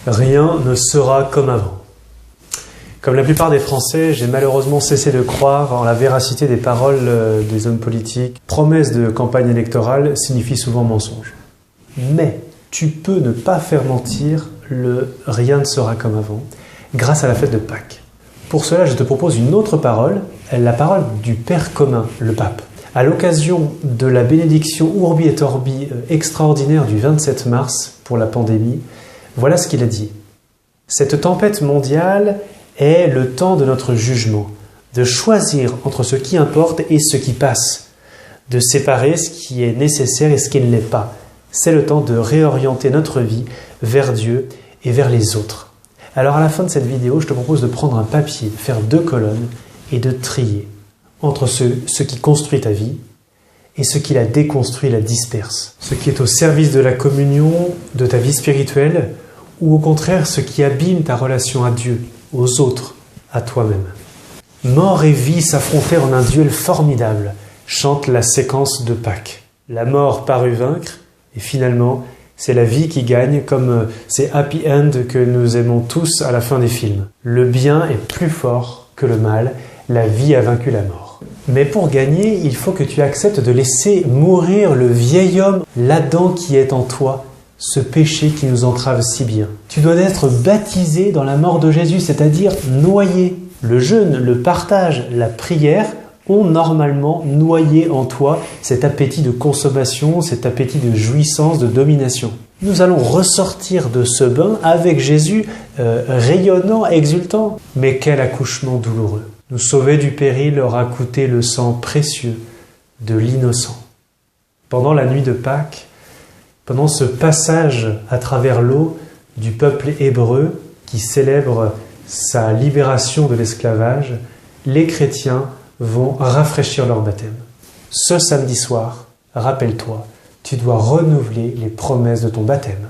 Rien ne sera comme avant. Comme la plupart des Français, j'ai malheureusement cessé de croire en la véracité des paroles des hommes politiques. Promesses de campagne électorale signifient souvent mensonge. Mais tu peux ne pas faire mentir le « rien ne sera comme avant » grâce à la fête de Pâques. Pour cela, je te propose une autre parole, la parole du Père commun, le pape. À l'occasion de la bénédiction Urbi et Orbi extraordinaire du 27 mars pour la pandémie, voilà ce qu'il a dit. Cette tempête mondiale est le temps de notre jugement, de choisir entre ce qui importe et ce qui passe, de séparer ce qui est nécessaire et ce qui ne l'est pas. C'est le temps de réorienter notre vie vers Dieu et vers les autres. Alors à la fin de cette vidéo, je te propose de prendre un papier, de faire 2 colonnes et de trier entre ce qui construit ta vie et ce qui la déconstruit, la disperse. Ce qui est au service de la communion, de ta vie spirituelle, ou au contraire ce qui abîme ta relation à Dieu, aux autres, à toi-même. Mort et vie s'affrontèrent en un duel formidable, chante la séquence de Pâques. La mort parut vaincre, et finalement, c'est la vie qui gagne, comme ces happy end que nous aimons tous à la fin des films. Le bien est plus fort que le mal, la vie a vaincu la mort. Mais pour gagner, il faut que tu acceptes de laisser mourir le vieil homme, l'Adam qui est en toi, ce péché qui nous entrave si bien. Tu dois être baptisé dans la mort de Jésus, c'est-à-dire noyé. Le jeûne, le partage, la prière ont normalement noyé en toi cet appétit de consommation, cet appétit de jouissance, de domination. Nous allons ressortir de ce bain avec Jésus rayonnant, exultant. Mais quel accouchement douloureux! Nous sauver du péril aura coûté le sang précieux de l'innocent. Pendant la nuit de Pâques, pendant ce passage à travers l'eau du peuple hébreu qui célèbre sa libération de l'esclavage, les chrétiens vont rafraîchir leur baptême. Ce samedi soir, rappelle-toi, tu dois renouveler les promesses de ton baptême.